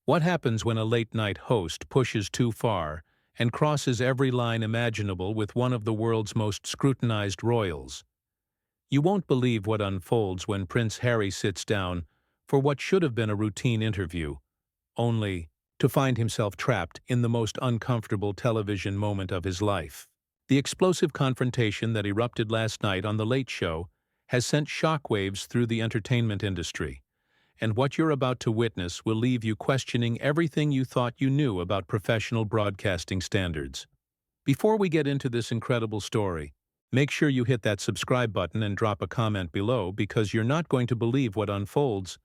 What happens when a late-night host pushes too far and crosses every line imaginable with one of the world's most scrutinized royals? You won't believe what unfolds when Prince Harry sits down for what should have been a routine interview, only to find himself trapped in the most uncomfortable television moment of his life. The explosive confrontation that erupted last night on The Late Show has sent shockwaves through the entertainment industry, and what you're about to witness will leave you questioning everything you thought you knew about professional broadcasting standards. Before we get into this incredible story, make sure you hit that subscribe button and drop a comment below, because you're not going to believe what unfolds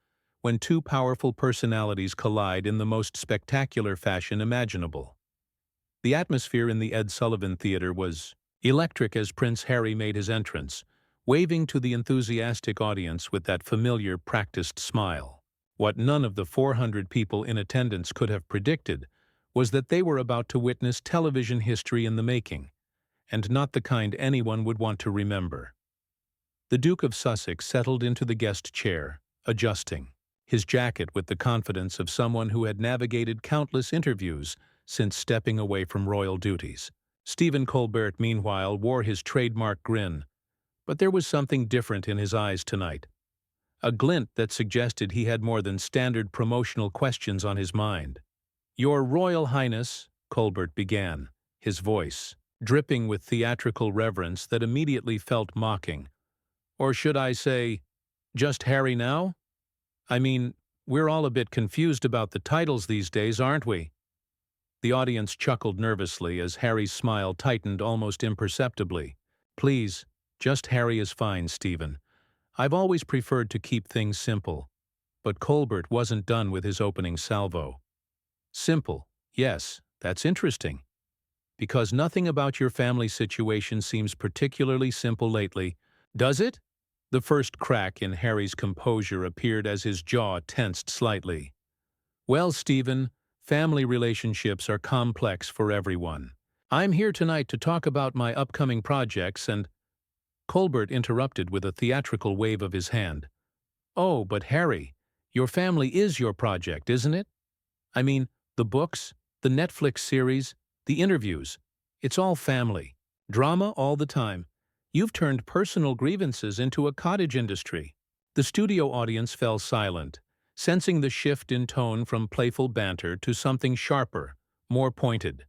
when two powerful personalities collide in the most spectacular fashion imaginable. The atmosphere in the Ed Sullivan Theater was electric as Prince Harry made his entrance, waving to the enthusiastic audience with that familiar, practiced smile. What none of the 400 people in attendance could have predicted was that they were about to witness television history in the making, and not the kind anyone would want to remember. The Duke of Sussex settled into the guest chair, adjusting his jacket with the confidence of someone who had navigated countless interviews since stepping away from royal duties. Stephen Colbert, meanwhile, wore his trademark grin, but there was something different in his eyes tonight. A glint that suggested he had more than standard promotional questions on his mind. "Your Royal Highness," Colbert began, his voice dripping with theatrical reverence that immediately felt mocking. "Or should I say, just Harry now? I mean, we're all a bit confused about the titles these days, aren't we?" The audience chuckled nervously as Harry's smile tightened almost imperceptibly. "Please, just Harry is fine, Stephen. I've always preferred to keep things simple." But Colbert wasn't done with his opening salvo. "Simple, yes, that's interesting. Because nothing about your family situation seems particularly simple lately, does it?" The first crack in Harry's composure appeared as his jaw tensed slightly. "Well, Stephen, family relationships are complex for everyone. I'm here tonight to talk about my upcoming projects and—" Colbert interrupted with a theatrical wave of his hand. "Oh, but Harry, your family is your project, isn't it? I mean, the books, the Netflix series, the interviews. It's all family. Drama all the time. You've turned personal grievances into a cottage industry." The studio audience fell silent, sensing the shift in tone from playful banter to something sharper, more pointed.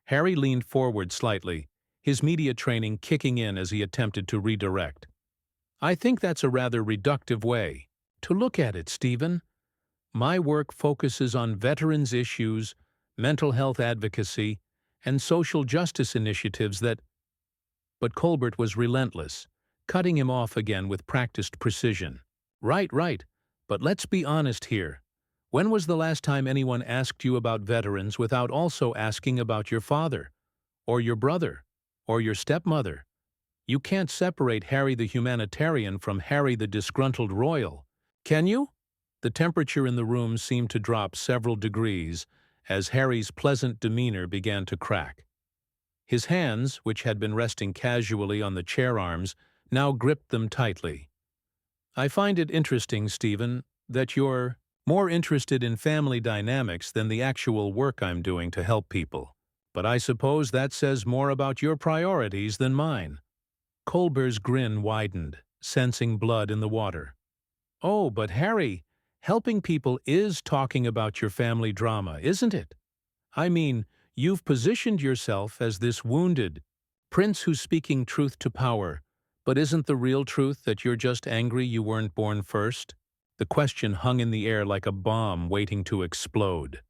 Harry leaned forward slightly, his media training kicking in as he attempted to redirect. "I think that's a rather reductive way to look at it, Stephen. My work focuses on veterans' issues, mental health advocacy, and social justice initiatives that—" But Colbert was relentless, cutting him off again with practiced precision. Right, but let's be honest here. When was the last time anyone asked you about veterans without also asking about your father, or your brother, or your stepmother? You can't separate Harry the humanitarian from Harry the disgruntled royal, can you?" The temperature in the room seemed to drop several degrees as Harry's pleasant demeanor began to crack. His hands, which had been resting casually on the chair arms, now gripped them tightly. "I find it interesting, Stephen, that you're more interested in family dynamics than the actual work I'm doing to help people. But I suppose that says more about your priorities than mine." Colbert's grin widened, sensing blood in the water. "Oh, but Harry, helping people is talking about your family drama, isn't it? I mean, you've positioned yourself as this wounded prince who's speaking truth to power, but isn't the real truth that you're just angry you weren't born first?" The question hung in the air like a bomb waiting to explode.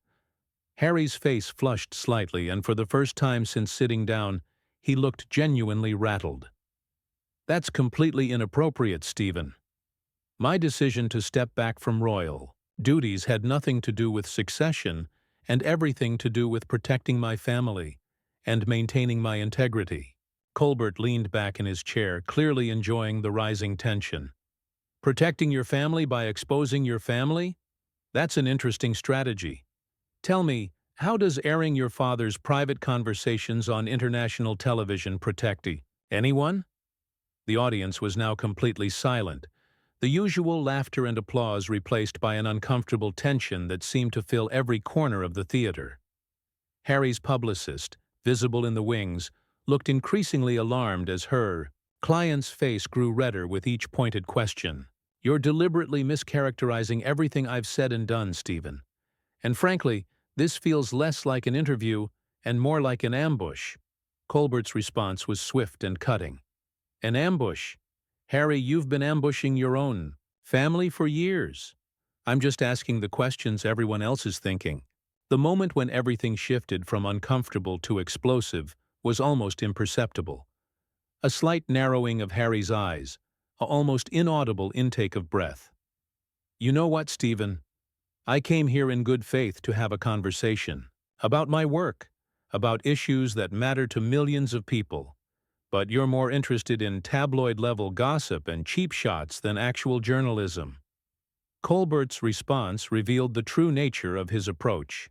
Harry's face flushed slightly, and for the first time since sitting down, he looked genuinely rattled. "That's completely inappropriate, Stephen. My decision to step back from royal duties had nothing to do with succession and everything to do with protecting my family and maintaining my integrity." Colbert leaned back in his chair, clearly enjoying the rising tension. "Protecting your family by exposing your family? That's an interesting strategy. Tell me, how does airing your father's private conversations on international television protect anyone?" The audience was now completely silent, The usual laughter and applause replaced by an uncomfortable tension that seemed to fill every corner of the theater. Harry's publicist, visible in the wings, looked increasingly alarmed as her client's face grew redder with each pointed question. "You're deliberately mischaracterizing everything I've said and done, Stephen. And frankly, this feels less like an interview and more like an ambush." Colbert's response was swift and cutting. "An ambush? Harry, you've been ambushing your own family for years. I'm just asking the questions everyone else is thinking." The moment when everything shifted from uncomfortable to explosive was almost imperceptible. A slight narrowing of Harry's eyes, an almost inaudible intake of breath. "You know what, Stephen? I came here in good faith to have a conversation. About my work. About issues that matter to millions of people. But you're more interested in tabloid-level gossip and cheap shots than actual journalism." Colbert's response revealed the true nature of his approach.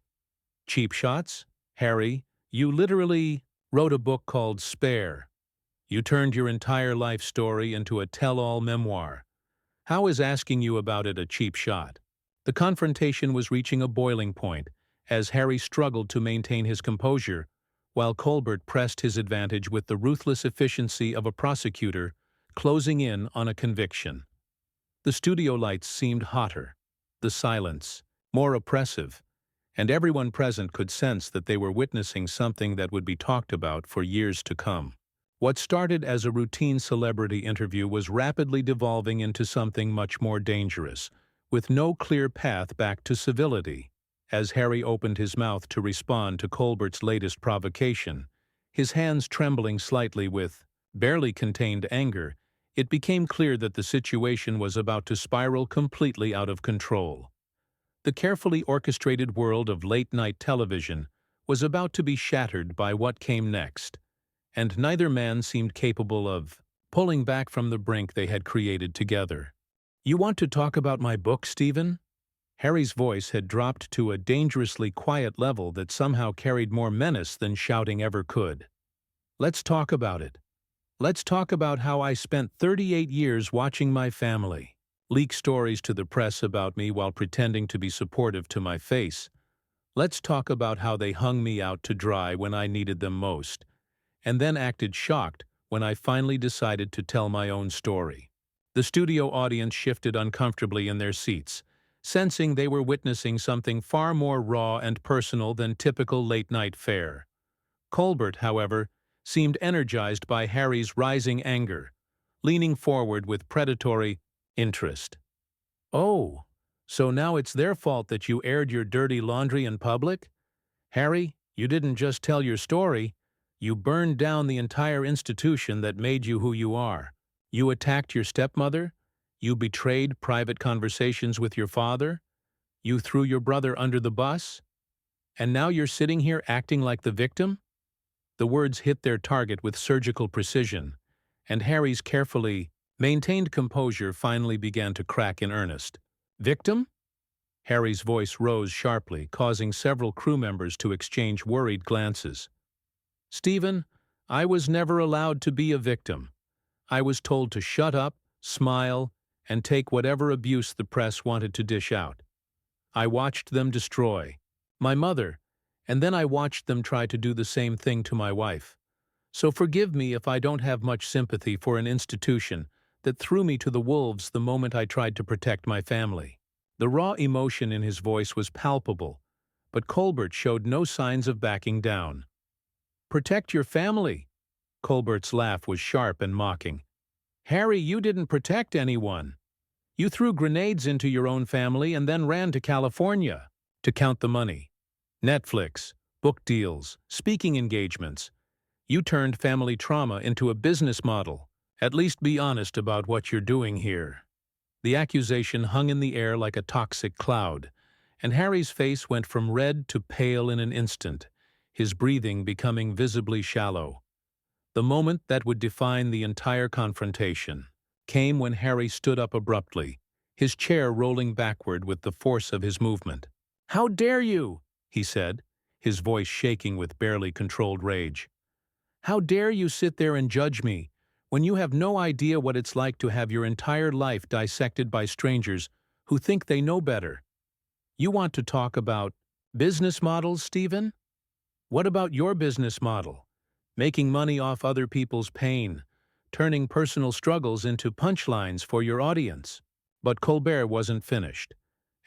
"Cheap shots? Harry, you literally wrote a book called Spare. You turned your entire life story into a tell-all memoir. How is asking you about it a cheap shot?" The confrontation was reaching a boiling point as Harry struggled to maintain his composure, while Colbert pressed his advantage with the ruthless efficiency of a prosecutor closing in on a conviction. The studio lights seemed hotter, the silence more oppressive, and everyone present could sense that they were witnessing something that would be talked about for years to come. What started as a routine celebrity interview was rapidly devolving into something much more dangerous, with no clear path back to civility. As Harry opened his mouth to respond to Colbert's latest provocation, his hands trembling slightly with barely contained anger, it became clear that the situation was about to spiral completely out of control. The carefully orchestrated world of late-night television was about to be shattered by what came next, and neither man seemed capable of pulling back from the brink they had created together. "You want to talk about my book, Stephen?" Harry's voice had dropped to a dangerously quiet level that somehow carried more menace than shouting ever could. "Let's talk about it. Let's talk about how I spent 38 years watching my family leak stories to the press about me while pretending to be supportive to my face. Let's talk about how they hung me out to dry when I needed them most, and then acted shocked when I finally decided to tell my own story." The studio audience shifted uncomfortably in their seats, sensing they were witnessing something far more raw and personal than typical late-night fare. Colbert, however, seemed energized by Harry's rising anger, leaning forward with predatory interest. "Oh, so now it's their fault that you aired your dirty laundry in public? Harry, you didn't just tell your story, you burned down the entire institution that made you who you are. You attacked your stepmother, you betrayed private conversations with your father, you threw your brother under the bus, and now you're sitting here acting like the victim?" The words hit their target with surgical precision, and Harry's carefully maintained composure finally began to crack in earnest. "Victim?" Harry's voice rose sharply, causing several crew members to exchange worried glances. "Stephen, I was never allowed to be a victim. I was told to shut up, smile, and take whatever abuse the press wanted to dish out. I watched them destroy my mother, and then I watched them try to do the same thing to my wife. So forgive me if I don't have much sympathy for an institution that threw me to the wolves the moment I tried to protect my family." The raw emotion in his voice was palpable, but Colbert showed no signs of backing down. "Protect your family?" Colbert's laugh was sharp and mocking. "Harry, you didn't protect anyone. You threw grenades into your own family and then ran to California to count the money. Netflix, book deals, speaking engagements. You turned family trauma into a business model. At least be honest about what you're doing here." The accusation hung in the air like a toxic cloud, and Harry's face went from red to pale in an instant, his breathing becoming visibly shallow. The moment that would define the entire confrontation came when Harry stood up abruptly, his chair rolling backward with the force of his movement. "How dare you?" he said, his voice shaking with barely controlled rage. "How dare you sit there and judge me when you have no idea what it's like to have your entire life dissected by strangers who think they know better. You want to talk about business models, Stephen? What about your business model? Making money off other people's pain, turning personal struggles into punchlines for your audience. But Colbert wasn't finished,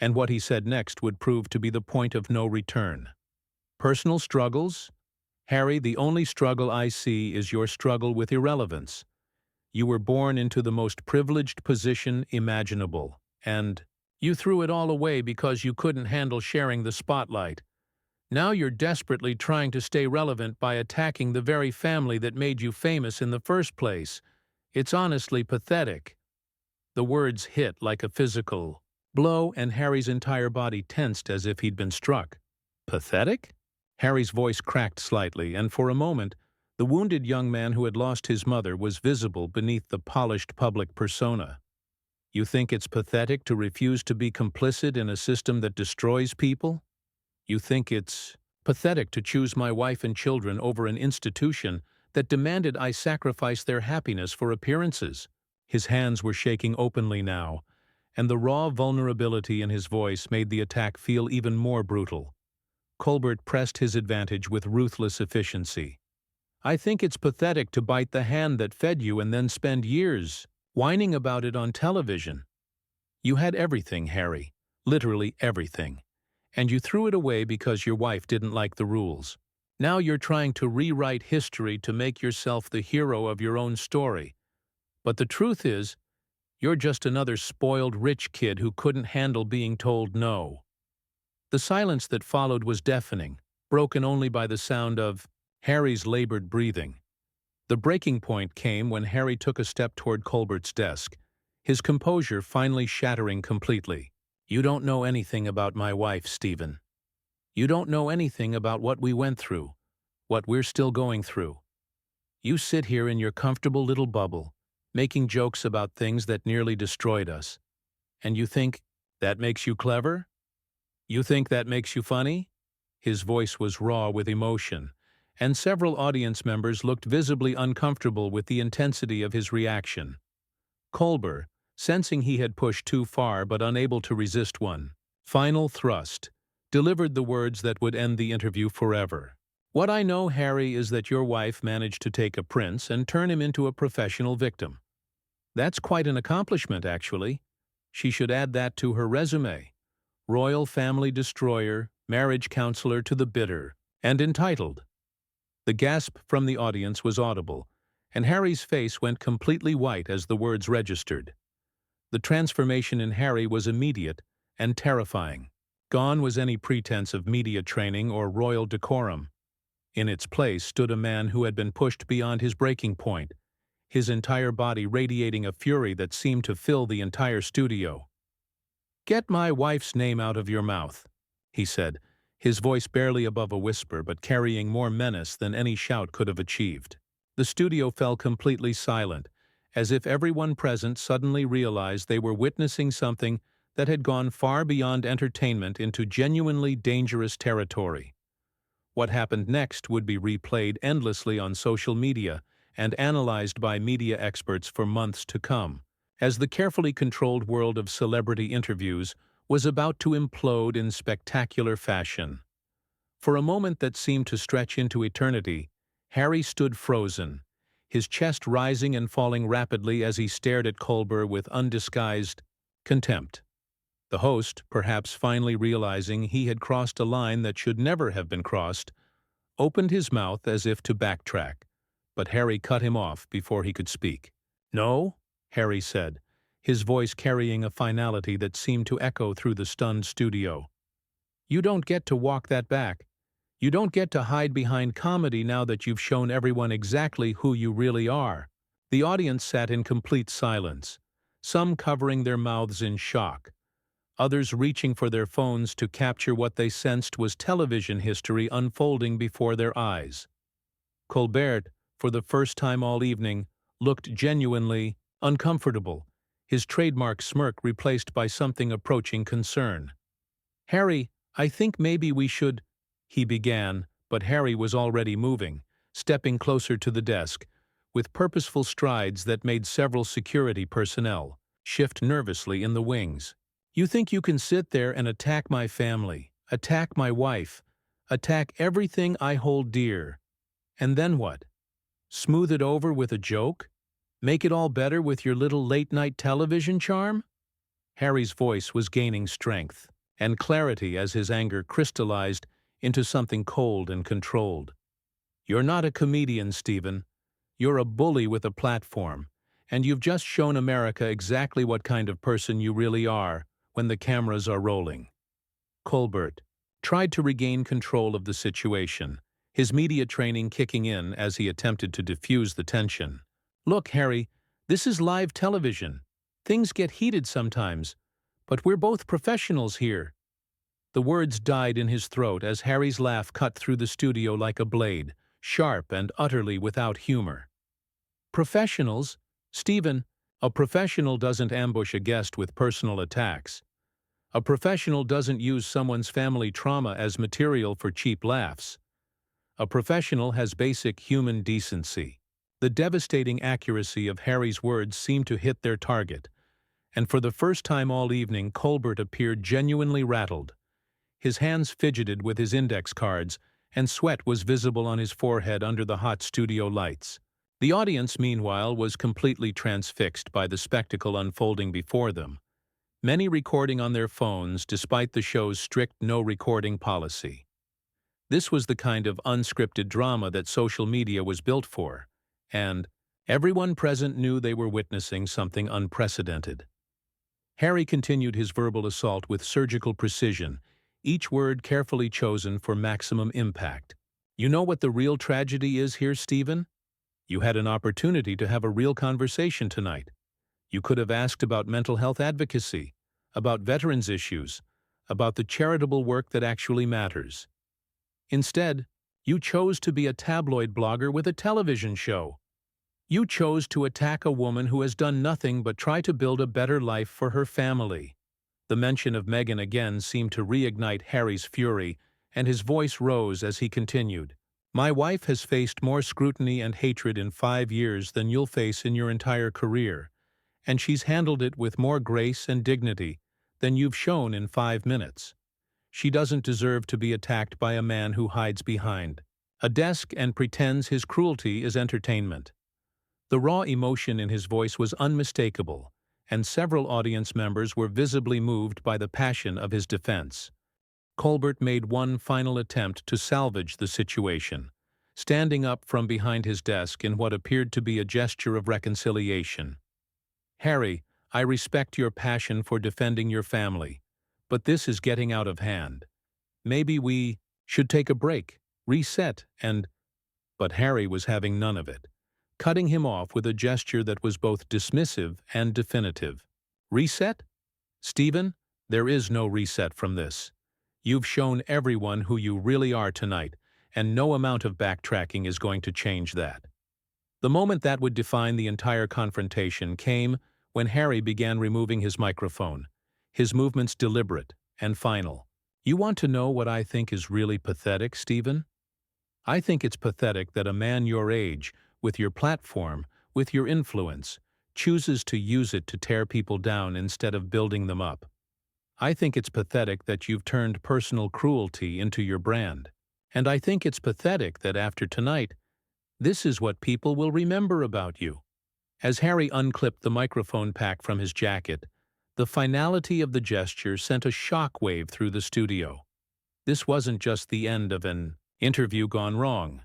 and what he said next would prove to be the point of no return. Personal struggles? Harry, the only struggle I see is your struggle with irrelevance. You were born into the most privileged position imaginable, and you threw it all away because you couldn't handle sharing the spotlight. Now you're desperately trying to stay relevant by attacking the very family that made you famous in the first place. It's honestly pathetic. The words hit like a physical blow, and Harry's entire body tensed as if he'd been struck. Pathetic? Harry's voice cracked slightly, and for a moment, the wounded young man who had lost his mother was visible beneath the polished public persona. You think it's pathetic to refuse to be complicit in a system that destroys people? You think it's pathetic to choose my wife and children over an institution that demanded I sacrifice their happiness for appearances? His hands were shaking openly now, and the raw vulnerability in his voice made the attack feel even more brutal. Colbert pressed his advantage with ruthless efficiency. I think it's pathetic to bite the hand that fed you and then spend years whining about it on television. You had everything, Harry, literally everything, and you threw it away because your wife didn't like the rules. Now you're trying to rewrite history to make yourself the hero of your own story. But the truth is, you're just another spoiled rich kid who couldn't handle being told no. The silence that followed was deafening, broken only by the sound of Harry's labored breathing. The breaking point came when Harry took a step toward Colbert's desk, his composure finally shattering completely. You don't know anything about my wife, Stephen. You don't know anything about what we went through, what we're still going through. You sit here in your comfortable little bubble, making jokes about things that nearly destroyed us. And you think that makes you clever? You think that makes you funny? His voice was raw with emotion, and several audience members looked visibly uncomfortable with the intensity of his reaction. Colbert, sensing he had pushed too far but unable to resist one final thrust, delivered the words that would end the interview forever. What I know, Harry, is that your wife managed to take a prince and turn him into a professional victim. That's quite an accomplishment, actually. She should add that to her resume. Royal family destroyer, marriage counselor to the bitter, and entitled. The gasp from the audience was audible, and Harry's face went completely white as the words registered. The transformation in Harry was immediate and terrifying. Gone was any pretense of media training or royal decorum. In its place stood a man who had been pushed beyond his breaking point, his entire body radiating a fury that seemed to fill the entire studio. "Get my wife's name out of your mouth," he said, his voice barely above a whisper but carrying more menace than any shout could have achieved. The studio fell completely silent, as if everyone present suddenly realized they were witnessing something that had gone far beyond entertainment into genuinely dangerous territory. What happened next would be replayed endlessly on social media and analyzed by media experts for months to come, as the carefully controlled world of celebrity interviews was about to implode in spectacular fashion. For a moment that seemed to stretch into eternity, Harry stood frozen, his chest rising and falling rapidly as he stared at Colbert with undisguised contempt. The host, perhaps finally realizing he had crossed a line that should never have been crossed, opened his mouth as if to backtrack, but Harry cut him off before he could speak. "No?" Harry said, his voice carrying a finality that seemed to echo through the stunned studio. "You don't get to walk that back. You don't get to hide behind comedy now that you've shown everyone exactly who you really are." The audience sat in complete silence, some covering their mouths in shock, others reaching for their phones to capture what they sensed was television history unfolding before their eyes. Colbert, for the first time all evening, looked genuinely uncomfortable, his trademark smirk replaced by something approaching concern. "Harry, I think maybe we should—" he began, but Harry was already moving, stepping closer to the desk, with purposeful strides that made several security personnel shift nervously in the wings. "You think you can sit there and attack my family, attack my wife, attack everything I hold dear, and then what? Smooth it over with a joke? Make it all better with your little late-night television charm?" Harry's voice was gaining strength and clarity as his anger crystallized into something cold and controlled. "You're not a comedian, Stephen. You're a bully with a platform, and you've just shown America exactly what kind of person you really are when the cameras are rolling." Colbert tried to regain control of the situation, his media training kicking in as he attempted to diffuse the tension. "Look, Harry, this is live television. Things get heated sometimes, but we're both professionals here." The words died in his throat as Harry's laugh cut through the studio like a blade, sharp and utterly without humor. "Professionals? Stephen, a professional doesn't ambush a guest with personal attacks. A professional doesn't use someone's family trauma as material for cheap laughs. A professional has basic human decency." The devastating accuracy of Harry's words seemed to hit their target, and for the first time all evening Colbert appeared genuinely rattled. His hands fidgeted with his index cards, and sweat was visible on his forehead under the hot studio lights. The audience, meanwhile, was completely transfixed by the spectacle unfolding before them, many recording on their phones despite the show's strict no-recording policy. This was the kind of unscripted drama that social media was built for, and everyone present knew they were witnessing something unprecedented. Harry continued his verbal assault with surgical precision, each word carefully chosen for maximum impact. "You know what the real tragedy is here, Stephen? You had an opportunity to have a real conversation tonight. You could have asked about mental health advocacy, about veterans' issues, about the charitable work that actually matters. Instead, you chose to be a tabloid blogger with a television show. You chose to attack a woman who has done nothing but try to build a better life for her family." The mention of Meghan again seemed to reignite Harry's fury, and his voice rose as he continued. "My wife has faced more scrutiny and hatred in 5 years than you'll face in your entire career, and she's handled it with more grace and dignity than you've shown in 5 minutes. She doesn't deserve to be attacked by a man who hides behind a desk and pretends his cruelty is entertainment." The raw emotion in his voice was unmistakable, and several audience members were visibly moved by the passion of his defense. Colbert made one final attempt to salvage the situation, standing up from behind his desk in what appeared to be a gesture of reconciliation. "Harry, I respect your passion for defending your family, but this is getting out of hand. Maybe we should take a break, reset, and—" But Harry was having none of it, cutting him off with a gesture that was both dismissive and definitive. "Reset? Stephen, there is no reset from this. You've shown everyone who you really are tonight, and no amount of backtracking is going to change that." The moment that would define the entire confrontation came when Harry began removing his microphone, his movements deliberate and final. "You want to know what I think is really pathetic, Stephen? I think it's pathetic that a man your age, with your platform, with your influence, chooses to use it to tear people down instead of building them up. I think it's pathetic that you've turned personal cruelty into your brand. And I think it's pathetic that after tonight, this is what people will remember about you." As Harry unclipped the microphone pack from his jacket, the finality of the gesture sent a shockwave through the studio. This wasn't just the end of an interview gone wrong.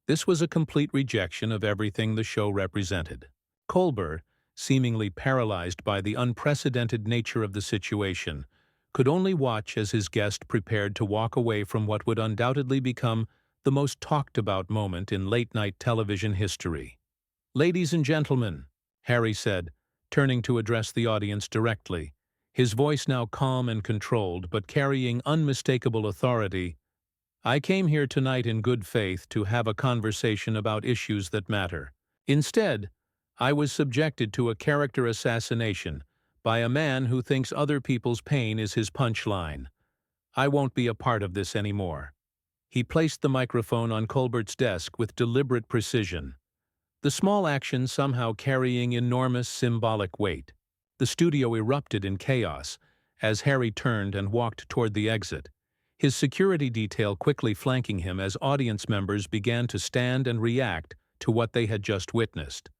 This was a complete rejection of everything the show represented. Colbert, seemingly paralyzed by the unprecedented nature of the situation, could only watch as his guest prepared to walk away from what would undoubtedly become the most talked-about moment in late-night television history. "Ladies and gentlemen," Harry said, turning to address the audience directly, his voice now calm and controlled but carrying unmistakable authority, "I came here tonight in good faith to have a conversation about issues that matter. Instead, I was subjected to a character assassination by a man who thinks other people's pain is his punchline. I won't be a part of this anymore." He placed the microphone on Colbert's desk with deliberate precision. the small action somehow carrying enormous symbolic weight. The studio erupted in chaos as Harry turned and walked toward the exit, his security detail quickly flanking him as audience members began to stand and react to what they had just witnessed.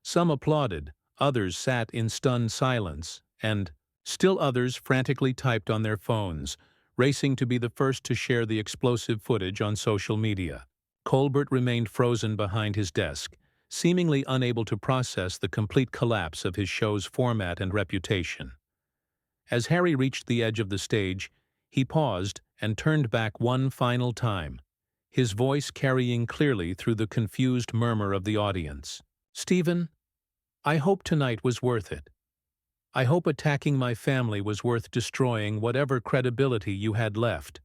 Some applauded, others sat in stunned silence, and still others frantically typed on their phones, racing to be the first to share the explosive footage on social media. Colbert remained frozen behind his desk, seemingly unable to process the complete collapse of his show's format and reputation. As Harry reached the edge of the stage, he paused and turned back one final time, his voice carrying clearly through the confused murmur of the audience. "Stephen, I hope tonight was worth it. I hope attacking my family was worth destroying whatever credibility you had left.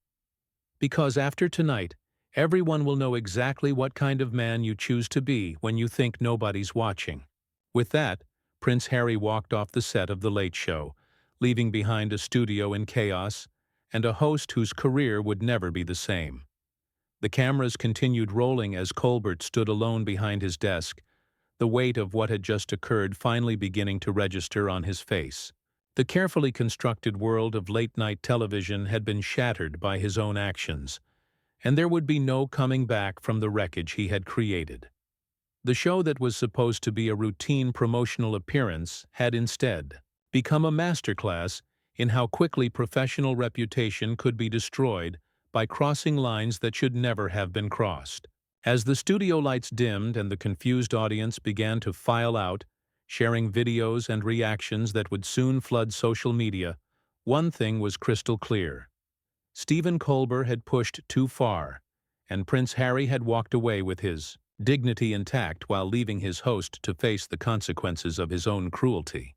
Because after tonight, everyone will know exactly what kind of man you choose to be when you think nobody's watching." With that, Prince Harry walked off the set of The Late Show, leaving behind a studio in chaos and a host whose career would never be the same. The cameras continued rolling as Colbert stood alone behind his desk, the weight of what had just occurred finally beginning to register on his face. The carefully constructed world of late-night television had been shattered by his own actions, and there would be no coming back from the wreckage he had created. The show that was supposed to be a routine promotional appearance had instead become a masterclass in how quickly professional reputation could be destroyed by crossing lines that should never have been crossed. As the studio lights dimmed and the confused audience began to file out, sharing videos and reactions that would soon flood social media, one thing was crystal clear. Stephen Colbert had pushed too far, and Prince Harry had walked away with his dignity intact while leaving his host to face the consequences of his own cruelty.